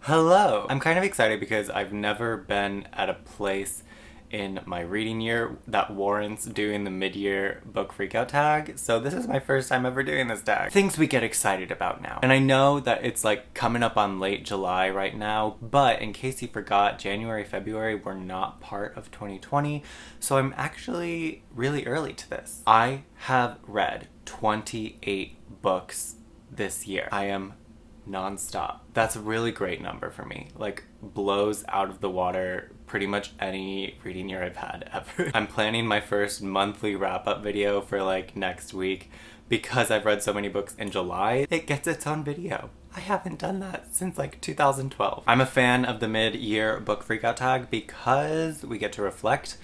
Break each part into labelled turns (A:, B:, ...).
A: Hello! I'm kind of excited because I've never been at a place in my reading year that warrants doing the mid-year book freakout tag, so this is my first time ever doing this tag. Things we get excited about now. And I know that it's like coming up on late July right now, but in case you forgot, January, February were not part of 2020, so I'm actually really early to this. I have read 28 books this year. I am non-stop. That's a really great number for me. Like, blows out of the water pretty much any reading year I've had ever. I'm planning my first monthly wrap-up video for like next week because I've read so many books in July. It gets its own video. I haven't done that since like 2012. I'm a fan of the mid-year book freakout tag because we get to reflect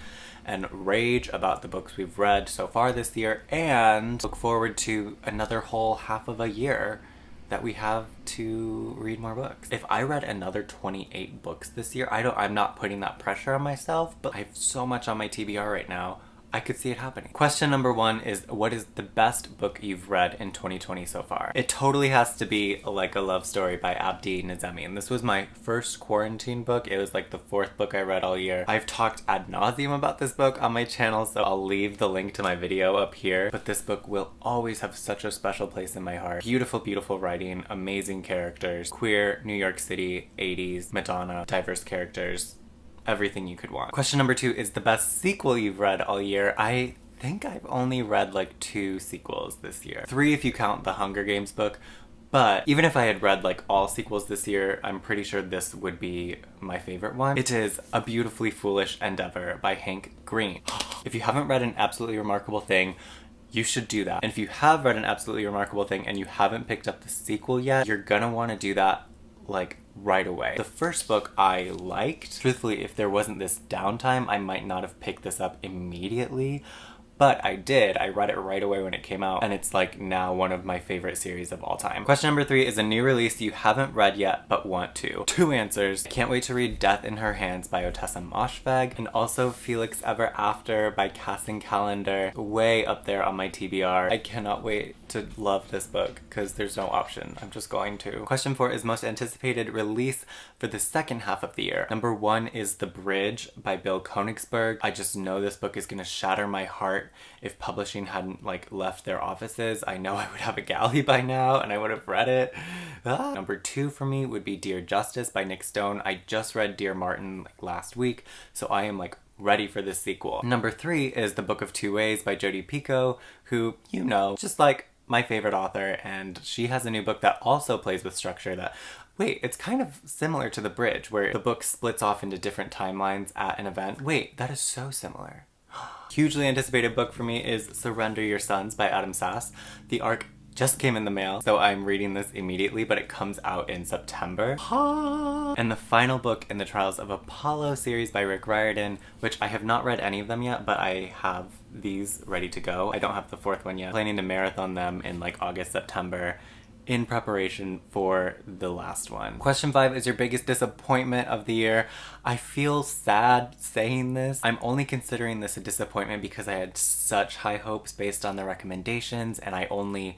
A: and rage about the books we've read so far this year and look forward to another whole half of a year that we have to read more books. If I read another 28 books this year, I'm not putting that pressure on myself, but I have so much on my TBR right now, I could see it happening. Question number 1 is, what is the best book you've read in 2020 so far? It totally has to be Like a Love Story by Abdi Nazemi, and this was my first quarantine book. It was like the 4th book I read all year. I've talked ad nauseum about this book on my channel, so I'll leave the link to my video up here, but this book will always have such a special place in my heart. Beautiful, beautiful writing, amazing characters, queer New York City, 80s, Madonna, diverse characters, everything you could want. Question number 2 is the best sequel you've read all year. I think I've only read like 2 sequels this year. 3 if you count the Hunger Games book, but even if I had read like all sequels this year, I'm pretty sure this would be my favorite one. It is A Beautifully Foolish Endeavor by Hank Green. If you haven't read An Absolutely Remarkable Thing, you should do that. And if you have read An Absolutely Remarkable Thing and you haven't picked up the sequel yet, you're gonna want to do that like right away. The first book I liked. Truthfully, if there wasn't this downtime, I might not have picked this up immediately, but I did. I read it right away when it came out, and it's like now one of my favorite series of all time. Question number 3 is a new release you haven't read yet but want to. 2 answers. I can't wait to read Death in Her Hands by Ottessa Moshfegh, and also Felix Ever After by Casting Calendar, way up there on my TBR. I cannot wait to love this book because there's no option. I'm just going to. Question 4 is most anticipated release for the second half of the year. Number 1 is The Bridge by Bill Konigsberg. I just know this book is gonna shatter my heart. If publishing hadn't like left their offices, I know I would have a galley by now and I would have read it. Number 2 for me would be Dear Justice by Nick Stone. I just read Dear Martin like last week, so I am like ready for this sequel. Number 3 is The Book of Two Ways by Jodi Picoult, who, you know, just like my favorite author, and she has a new book that also plays with structure that, wait, it's kind of similar to The Bridge, where the book splits off into different timelines at an event. Wait, that is so similar. Hugely anticipated book for me is Surrender Your Sons by Adam Sass. The ARC just came in the mail, so I'm reading this immediately, but it comes out in September. And the final book in the Trials of Apollo series by Rick Riordan, which I have not read any of them yet, but I have these ready to go. I don't have the 4th one yet. I'm planning to marathon them in like August, September, in preparation for the last one. Question 5 is your biggest disappointment of the year. I feel sad saying this. I'm only considering this a disappointment because I had such high hopes based on the recommendations, and I only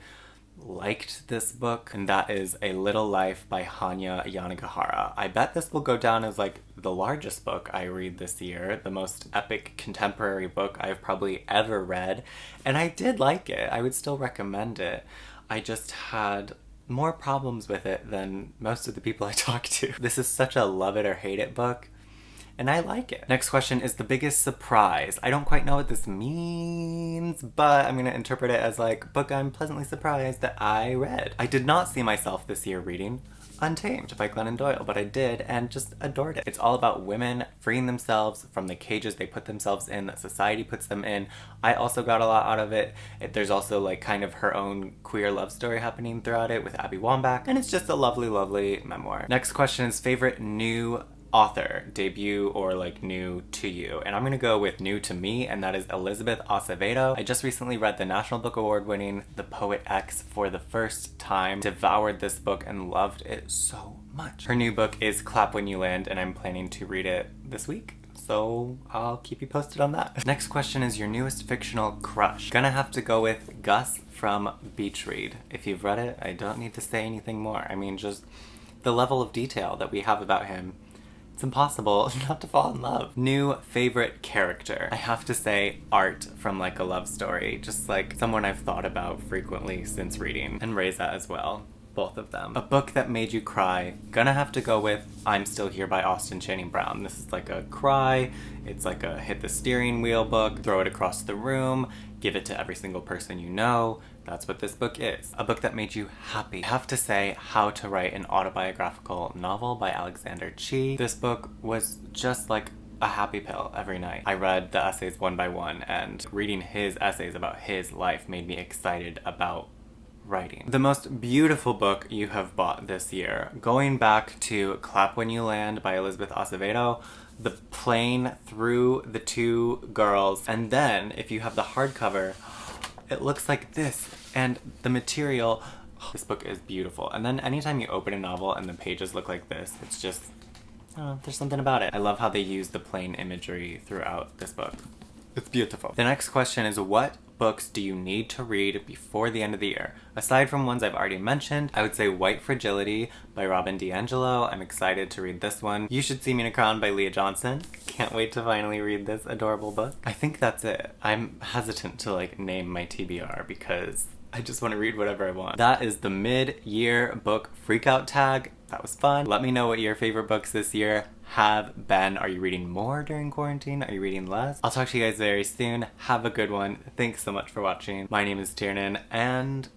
A: liked this book, and that is A Little Life by Hanya Yanagihara. I bet this will go down as like the largest book I read this year, the most epic contemporary book I've probably ever read, and I did like it. I would still recommend it. I just had more problems with it than most of the people I talked to. This is such a love it or hate it book, and I like it. Next question is the biggest surprise. I don't quite know what this means, but I'm gonna interpret it as like, book I'm pleasantly surprised that I read. I did not see myself this year reading Untamed by Glennon Doyle, but I did and just adored it. It's all about women freeing themselves from the cages they put themselves in, that society puts them in. I also got a lot out of it. There's also like kind of her own queer love story happening throughout it with Abby Wambach, and it's just a lovely, lovely memoir. Next question is favorite new author, debut or like new to you, and I'm gonna go with new to me, and that is Elizabeth Acevedo. I just recently read the National Book Award winning The Poet X for the first time, devoured this book and loved it so much. Her new book is Clap When You Land, and I'm planning to read it this week, so I'll keep you posted on that. Next question is your newest fictional crush. Gonna have to go with Gus from Beach Read. If you've read it, I don't need to say anything more. I mean, just the level of detail that we have about him, it's impossible not to fall in love. New favorite character. I have to say Art from Like a Love Story. Just like someone I've thought about frequently since reading. And Reza as well. Both of them. A book that made you cry. Gonna have to go with I'm Still Here by Austen Channing Brown. This is like a cry. It's like a hit the steering wheel book. Throw it across the room. Give it to every single person you know. That's what this book is. A book that made you happy. I have to say How to Write an Autobiographical Novel by Alexander Chee. This book was just like a happy pill every night. I read the essays one by one, and reading his essays about his life made me excited about writing. The most beautiful book you have bought this year. Going back to Clap When You Land by Elizabeth Acevedo, the plane through the two girls, and then if you have the hardcover, it looks like this, and the material, this book is beautiful. And then anytime you open a novel and the pages look like this, it's just, I don't know, there's something about it. I love how they use the plane imagery throughout this book. It's beautiful. The next question is, what books do you need to read before the end of the year? Aside from ones I've already mentioned, I would say White Fragility by Robin DiAngelo. I'm excited to read this one. You Should See Me in a Crown by Leah Johnson. Can't wait to finally read this adorable book. I think that's it. I'm hesitant to like name my TBR because I just want to read whatever I want. That is the mid-year book freakout tag. That was fun. Let me know what your favorite books this year have been. Are you reading more during quarantine? Are you reading less? I'll talk to you guys very soon. Have a good one. Thanks so much for watching. My name is Tiernan, and